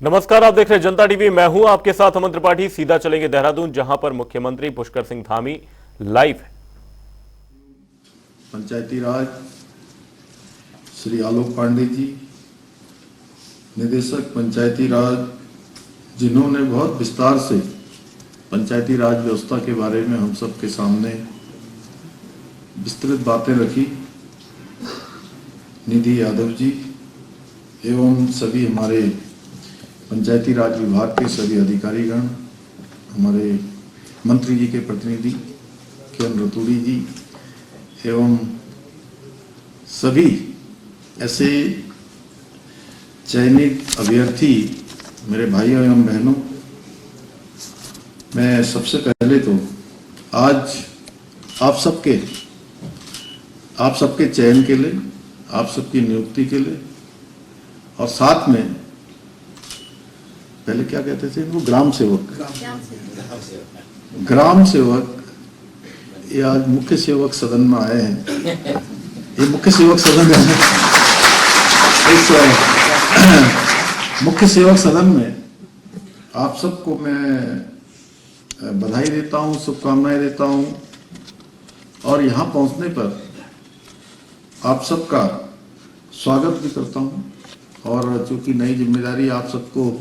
नमस्कार, आप देख रहे हैं जनता टीवी। मैं हूं आपके साथ अमन त्रिपाठी। सीधा चलेंगे देहरादून, जहां पर मुख्यमंत्री पुष्कर सिंह धामी लाइव है। पंचायती राज श्री आलोक पांडे जी, निदेशक पंचायती राज, जिन्होंने बहुत विस्तार से पंचायती राज व्यवस्था के बारे में हम सब के सामने विस्तृत बातें रखी, निधि यादव जी एवं सभी हमारे पंचायती राज विभाग के सभी अधिकारीगण, हमारे मंत्री जी के प्रतिनिधि किरण रतूड़ी जी एवं सभी ऐसे चयनित अभ्यर्थी मेरे भाइयों एवं बहनों, मैं सबसे पहले तो आज आप सबके चयन के लिए, आप सबकी नियुक्ति के लिए और साथ में पहले क्या कहते थे वो ग्राम सेवक ये आज मुख्य सेवक सदन में आए हैं। ये मुख्य सेवक सदन है। इस मुख्य सेवक सदन में आप सबको मैं बधाई देता हूं, शुभकामनाएं देता हूं और यहां पहुंचने पर आप सबका स्वागत भी करता हूं। और चूंकि नई जिम्मेदारी आप सबको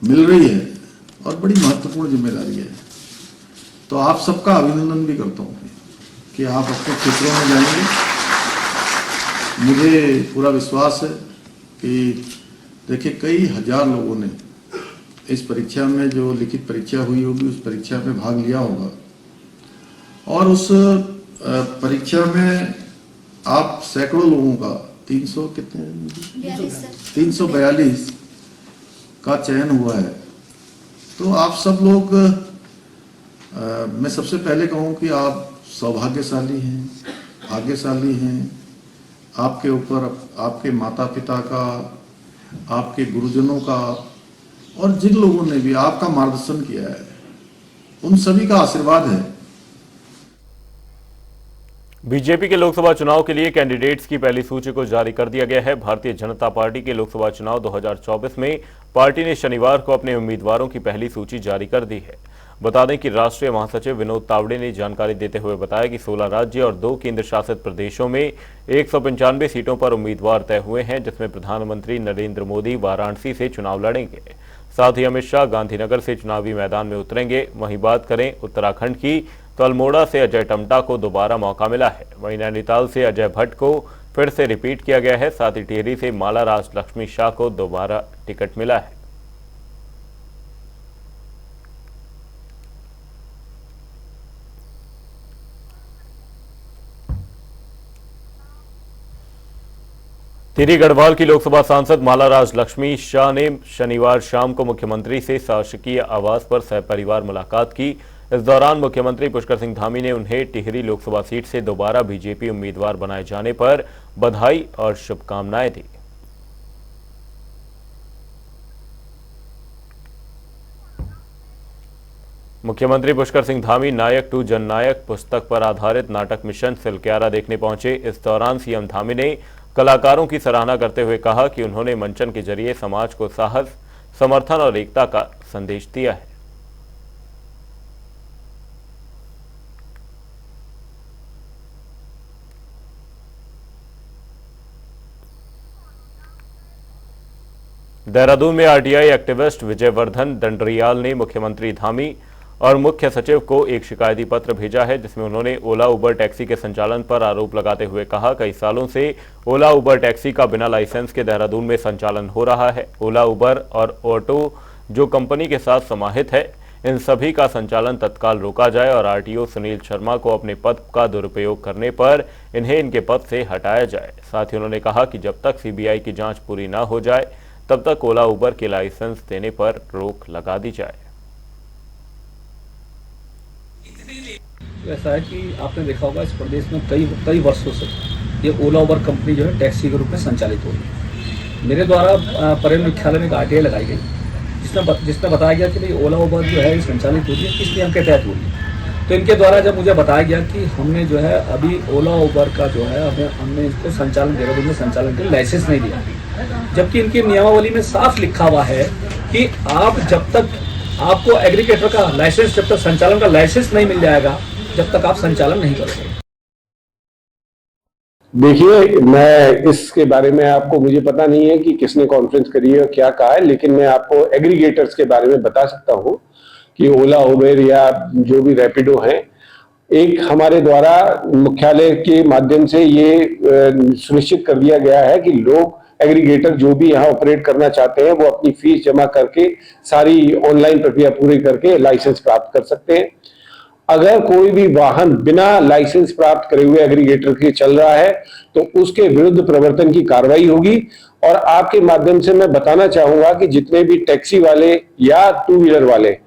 मिल रही है और बड़ी महत्वपूर्ण जिम्मेदारी है, तो आप सबका अभिनंदन भी करता हूं कि आप अपने क्षेत्रों में जाएंगे। मुझे पूरा विश्वास है कि देखिए कई हजार लोगों ने इस परीक्षा में, जो लिखित परीक्षा हुई होगी, उस परीक्षा में भाग लिया होगा और उस परीक्षा में आप सैकड़ों लोगों का 342 का चयन हुआ है। तो आप सब लोग, मैं सबसे पहले कहूं कि आप सौभाग्यशाली हैं, भाग्यशाली हैं। आपके ऊपर आपके माता पिता का, आपके गुरुजनों का और जिन लोगों ने भी आपका मार्गदर्शन किया है, उन सभी का आशीर्वाद है। बीजेपी के लोकसभा चुनाव के लिए कैंडिडेट्स की पहली सूची को जारी कर दिया गया है। भारतीय जनता पार्टी के लोकसभा चुनाव 2024 में पार्टी ने शनिवार को अपने उम्मीदवारों की पहली सूची जारी कर दी है। बता दें कि राष्ट्रीय महासचिव विनोद तावड़े ने जानकारी देते हुए बताया कि 16 राज्य और 2 केंद्र शासित प्रदेशों में 195 सीटों पर उम्मीदवार तय हुए हैं, जिसमें प्रधानमंत्री नरेंद्र मोदी वाराणसी से चुनाव लड़ेंगे। साथ ही अमित शाह गांधीनगर से चुनावी मैदान में उतरेंगे। वहीं बात करें उत्तराखंड की, तो अल्मोड़ा से अजय टम्टा को दोबारा मौका मिला है। वहीं नैनीताल से अजय भट्ट को फिर से रिपीट किया गया है। साथ ही टिहरी से माला राज लक्ष्मी शाह को दोबारा टिकट मिला है। टिहरी गढ़वाल की लोकसभा सांसद माला राज लक्ष्मी शाह ने शनिवार शाम को मुख्यमंत्री से शासकीय आवास पर सपरिवार मुलाकात की। इस दौरान मुख्यमंत्री पुष्कर सिंह धामी ने उन्हें टिहरी लोकसभा सीट से दोबारा बीजेपी उम्मीदवार बनाए जाने पर बधाई और शुभकामनाएं दी। मुख्यमंत्री पुष्कर सिंह धामी नायक टू जननायक पुस्तक पर आधारित नाटक मिशन सिलक्यारा देखने पहुंचे। इस दौरान सीएम धामी ने कलाकारों की सराहना करते हुए कहा कि उन्होंने मंचन के जरिए समाज को साहस, समर्थन और एकता का संदेश दिया है। देहरादून में आरटीआई एक्टिविस्ट विजयवर्धन दंडरियाल ने मुख्यमंत्री धामी और मुख्य सचिव को एक शिकायती पत्र भेजा है, जिसमें उन्होंने ओला उबर टैक्सी के संचालन पर आरोप लगाते हुए कहा, कई सालों से ओला उबर टैक्सी का बिना लाइसेंस के देहरादून में संचालन हो रहा है। ओला उबर और ऑटो जो कंपनी के साथ समाहित है, इन सभी का संचालन तत्काल रोका जाए और आरटीओ सुनील शर्मा को अपने पद का दुरुपयोग करने पर इन्हें इनके पद से हटाया जाए। साथ ही उन्होंने कहा कि जब तक सीबीआई की जांच पूरी न हो जाए, तब तक ओला उबर के लाइसेंस देने पर रोक लगा दी जाए। ऐसा है कि आपने देखा होगा इस प्रदेश में कई वर्षों से ये ओला उबर कंपनी जो है टैक्सी के रूप में संचालित हो रही है। मेरे द्वारा पर्यटन मुख्यालय में एक आरटीआई लगाई गई, जिसमें बताया गया कि भाई ओला उबर जो है संचालित होती है, किस नियम के तहत हो रही है। तो इनके द्वारा जब मुझे बताया गया कि हमने जो है अभी ओला उबर का जो है हमने इसको संचालन देहरादून में संचालन के लिए लाइसेंस नहीं दिया, जबकि इनकी नियमावली में साफ लिखा हुआ है कि आप जब तक आपको एग्रीगेटर का लाइसेंस, जब तक संचालन का लाइसेंस नहीं मिल जाएगा, जब तक आप संचालन नहीं करोगे। देखिए, मैं इसके बारे में आपको, मुझे पता नहीं है कि किसने कॉन्फ्रेंस करी है और क्या कहा है, लेकिन मैं आपको एग्रीगेटर्स के बारे में बता सकता हूं कि ओला, उबेर या जो भी रैपिडो हैं, एक हमारे द्वारा मुख्यालय के माध्यम से ये सुनिश्चित कर दिया गया है कि लोग एग्रीगेटर जो भी यहाँ ऑपरेट करना चाहते हैं वो अपनी फीस जमा करके सारी ऑनलाइन प्रक्रिया पूरी करके लाइसेंस प्राप्त कर सकते हैं। अगर कोई भी वाहन बिना लाइसेंस प्राप्त करे हुए एग्रीगेटर के चल रहा है तो उसके विरुद्ध प्रवर्तन की कार्रवाई होगी। और आपके माध्यम से मैं बताना चाहूंगा कि जितने भी टैक्सी वाले या टू व्हीलर वाले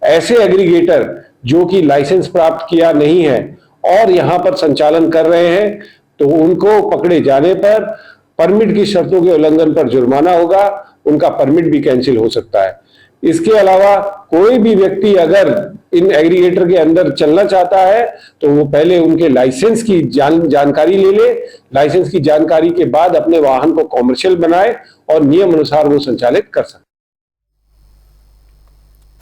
ऐसे एग्रीगेटर जो कि लाइसेंस प्राप्त किया नहीं है और यहां पर संचालन कर रहे हैं, तो उनको पकड़े जाने पर परमिट की शर्तों के उल्लंघन पर जुर्माना होगा, उनका परमिट भी कैंसिल हो सकता है। इसके अलावा कोई भी व्यक्ति अगर इन एग्रीगेटर के अंदर चलना चाहता है तो वो पहले उनके लाइसेंस की जानकारी ले ले, लाइसेंस की जानकारी के बाद अपने वाहन को कॉमर्शियल बनाए और नियम अनुसार वो संचालित कर सकते।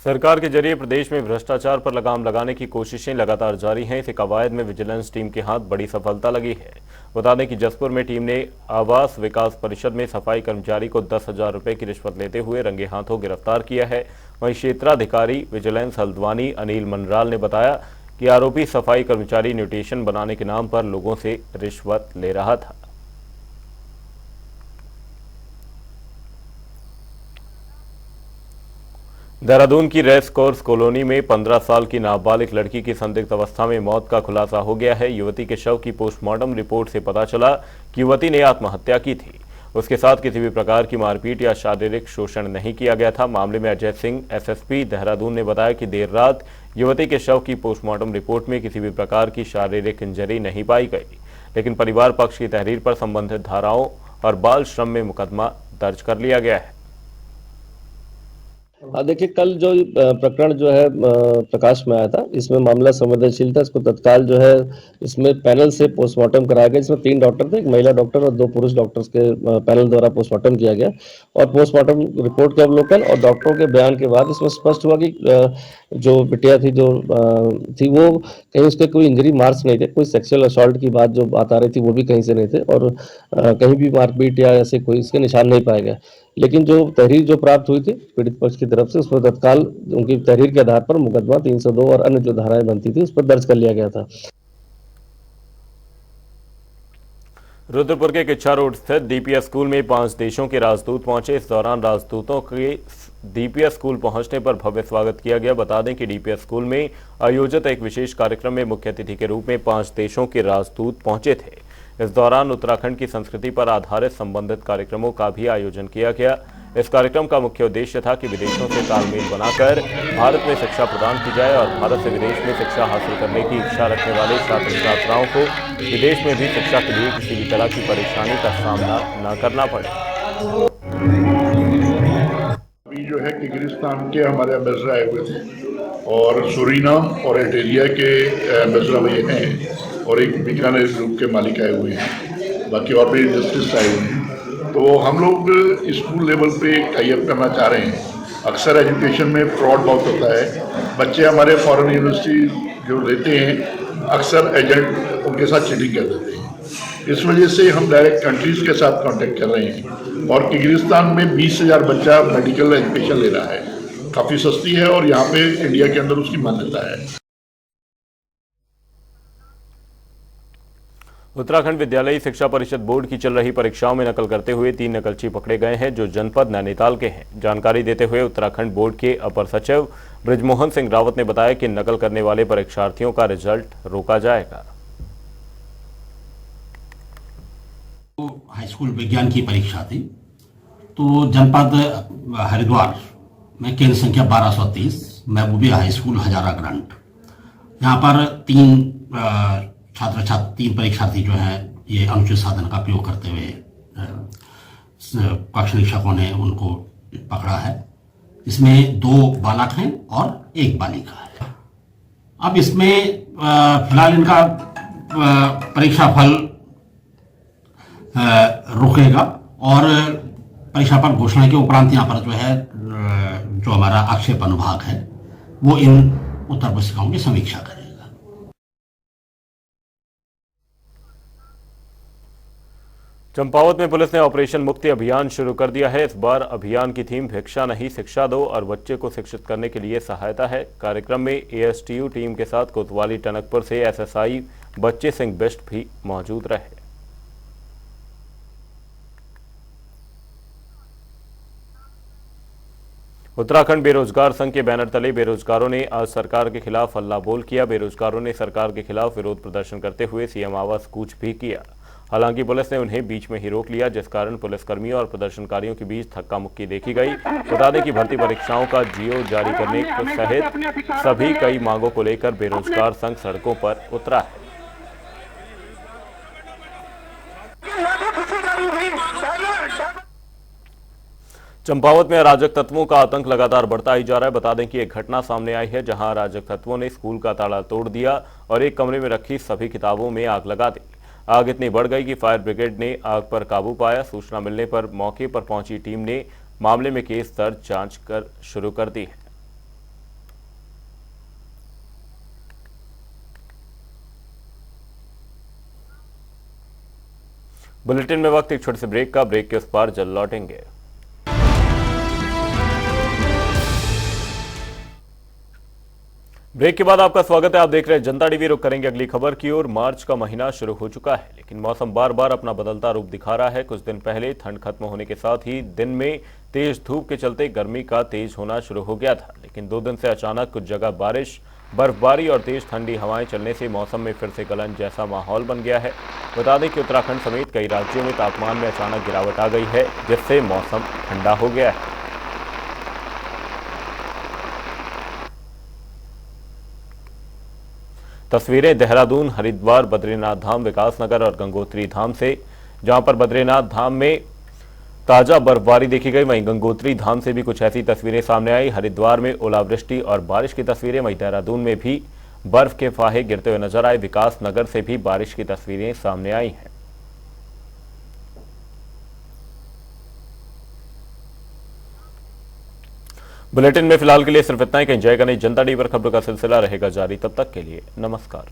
सरकार के जरिए प्रदेश में भ्रष्टाचार पर लगाम लगाने की कोशिशें लगातार जारी हैं। इसी कवायद में विजिलेंस टीम के हाथ बड़ी सफलता लगी है। बता दें कि जसपुर में टीम ने आवास विकास परिषद में सफाई कर्मचारी को 10,000 रुपए की रिश्वत लेते हुए रंगे हाथों गिरफ्तार किया है। वहीं क्षेत्राधिकारी विजिलेंस हल्द्वानी अनिल मनराल ने बताया कि आरोपी सफाई कर्मचारी न्यूट्रिशन बनाने के नाम पर लोगों से रिश्वत ले रहा था। देहरादून की रेस कोर्स कॉलोनी में 15 साल की नाबालिग लड़की की संदिग्ध अवस्था में मौत का खुलासा हो गया है। युवती के शव की पोस्टमार्टम रिपोर्ट से पता चला कि युवती ने आत्महत्या की थी। उसके साथ किसी भी प्रकार की मारपीट या शारीरिक शोषण नहीं किया गया था। मामले में अजय सिंह एसएसपी देहरादून ने बताया कि देर रात युवती के शव की पोस्टमार्टम रिपोर्ट में किसी भी प्रकार की शारीरिक इंजरी नहीं पाई गई, लेकिन परिवार पक्ष की तहरीर पर संबंधित धाराओं और बाल श्रम में मुकदमा दर्ज कर लिया गया है। देखिए, कल जो प्रकरण जो है प्रकाश में आया था, इसमें मामला संवेदनशील था। इसको तत्काल जो है इसमें पैनल से पोस्टमार्टम कराया गया। इसमें 3 डॉक्टर थे, एक महिला डॉक्टर और 2 पुरुष डॉक्टर्स के पैनल द्वारा पोस्टमार्टम किया गया। और पोस्टमार्टम रिपोर्ट के अवलोकन और डॉक्टरों के बयान के बाद इसमें स्पष्ट हुआ कि जो बिटिया थी वो कहीं उसके कोई इंजरी मार्क्स नहीं थे, कोई सेक्सुअल असॉल्ट की बात आ रही थी वो भी कहीं से नहीं थे, और कहीं भी मारपीट या ऐसे कोई इसके निशान नहीं पाए गए। लेकिन जो तहरीर जो प्राप्त हुई थी पीड़ित पक्ष की तरफ से, उस पर तत्काल उनकी तहरीर के आधार पर मुकदमा 302 और अन्य जो धाराएं बनती थी उस पर दर्ज कर लिया गया था। रुद्रपुर के किच्छा रोड स्थित डीपीएस स्कूल में 5 देशों के राजदूत पहुंचे। इस दौरान राजदूतों के डीपीएस स्कूल पहुंचने पर भव्य स्वागत किया गया। बता दें कि डीपीएस स्कूल में आयोजित एक विशेष कार्यक्रम में मुख्य अतिथि के रूप में 5 देशों के राजदूत पहुंचे थे। इस दौरान उत्तराखंड की संस्कृति पर आधारित संबंधित कार्यक्रमों का भी आयोजन किया गया। इस कार्यक्रम का मुख्य उद्देश्य था कि विदेशों से तालमेल बनाकर भारत में शिक्षा प्रदान की जाए और भारत से विदेश में शिक्षा हासिल करने की इच्छा रखने वाले छात्र छात्राओं को विदेश में भी शिक्षा के लिए किसी भी तरह की परेशानी का सामना न करना पड़े। अभी जो है किर्गिस्तान के हमारे एम्बेसडर आए हुए थे और सूरीनाम और एल्टेरिया के एम्बेसडर भी हैं और एक बीकानेर ग्रुप के मालिक आए हुए हैं, बाकी और भी इंडस्ट्रीज आए हुए हैं। तो हम लोग स्कूल लेवल पे टाई अप करना चाह रहे हैं। अक्सर एजुकेशन में फ्रॉड बहुत होता है। बच्चे हमारे फॉरेन यूनिवर्सिटी जो लेते हैं अक्सर एजेंट उनके साथ चीटिंग कर देते हैं। इस वजह से हम डायरेक्ट कंट्रीज के साथ कांटेक्ट कर रहे हैं और किर्गिस्तान में 20,000 बच्चा मेडिकल एजुकेशन ले रहा है। काफ़ी सस्ती है और यहाँ पे इंडिया के अंदर उसकी मान्यता है। उत्तराखंड विद्यालयी शिक्षा परिषद बोर्ड की चल रही परीक्षाओं में नकल करते हुए 3 नकलची पकड़े गए हैं जो जनपद नैनीताल के हैं। जानकारी देते हुए उत्तराखंड बोर्ड के अपर सचिव ब्रिजमोहन सिंह रावत ने बताया कि नकल करने वाले परीक्षार्थियों का रिजल्ट रोका जाएगा। हाई स्कूल विज्ञान की परीक्षा थी, तो जनपद हरिद्वार में केंद्र संख्या 1230 महबूबी हाई स्कूल हजारा ग्रांट, यहाँ पर 3 परीक्षार्थी जो हैं ये अनुचित साधन का प्रयोग करते हुए कक्ष निरीक्षकों ने उनको पकड़ा है। इसमें 2 बालक हैं और 1 बालिका है। अब इसमें फिलहाल इनका परीक्षा फल रुकेगा और परीक्षा पर घोषणा के उपरांत यहाँ पर जो है जो हमारा आक्षेप अनुभाग है वो इन उत्तर पुस्तिकाओं की समीक्षा करेगा। चंपावत में पुलिस ने ऑपरेशन मुक्ति अभियान शुरू कर दिया है। इस बार अभियान की थीम भिक्षा नहीं शिक्षा दो और बच्चे को शिक्षित करने के लिए सहायता है। कार्यक्रम में एएसटीयू टीम के साथ कोतवाली टनकपुर से एसएसआई बच्चे सिंह बिष्ट भी मौजूद रहे। उत्तराखंड बेरोजगार संघ के बैनर तले बेरोजगारों ने आज सरकार के खिलाफ हल्ला बोल किया। बेरोजगारों ने सरकार के खिलाफ विरोध प्रदर्शन करते हुए सीएम आवास कूच भी किया। हालांकि पुलिस ने उन्हें बीच में ही रोक लिया, जिस कारण पुलिसकर्मियों और प्रदर्शनकारियों के बीच धक्का मुक्की देखी गई। बता दें कि भर्ती परीक्षाओं का जीओ जारी करने सहित सभी कई मांगों को लेकर बेरोजगार संघ सड़कों पर उतरा है। चंपावत में अराजक तत्वों का आतंक लगातार बढ़ता ही जा रहा है। बता दें कि एक घटना सामने आई है जहां अराजक तत्वों ने स्कूल का ताला तोड़ दिया और एक कमरे में रखी सभी किताबों में आग लगा दी। आग इतनी बढ़ गई कि फायर ब्रिगेड ने आग पर काबू पाया। सूचना मिलने पर मौके पर पहुंची टीम ने मामले में केस दर्ज जांच शुरू कर दी है। बुलेटिन में वक्त एक छोटे से ब्रेक का। ब्रेक के उस पार जल्द लौटेंगे। ब्रेक के बाद आपका स्वागत है। आप देख रहे हैं जनता टीवी। रुक करेंगे अगली खबर की ओर। मार्च का महीना शुरू हो चुका है, लेकिन मौसम बार बार अपना बदलता रूप दिखा रहा है। कुछ दिन पहले ठंड खत्म होने के साथ ही दिन में तेज धूप के चलते गर्मी का तेज होना शुरू हो गया था, लेकिन 2 दिन से अचानक कुछ जगह बारिश, बर्फबारी और तेज ठंडी हवाएं चलने से मौसम में फिर से गलन जैसा माहौल बन गया है। बता दें कि उत्तराखंड समेत कई राज्यों में तापमान में अचानक गिरावट आ गई है, जिससे मौसम ठंडा हो गया है। तस्वीरें देहरादून, हरिद्वार, बद्रीनाथ धाम, विकासनगर और गंगोत्री धाम से, जहां पर बद्रीनाथ धाम में ताजा बर्फबारी देखी गई, वहीं गंगोत्री धाम से भी कुछ ऐसी तस्वीरें सामने आई। हरिद्वार में ओलावृष्टि और बारिश की तस्वीरें, वहीं देहरादून में भी बर्फ के फाहे गिरते हुए नजर आए। विकासनगर से भी बारिश की तस्वीरें सामने आई हैं। बुलेटिन में फिलहाल के लिए सिर्फ इतना ही। कहीं जय गणेश। जनता टीवी पर खबरों का सिलसिला रहेगा जारी। तब तक के लिए नमस्कार।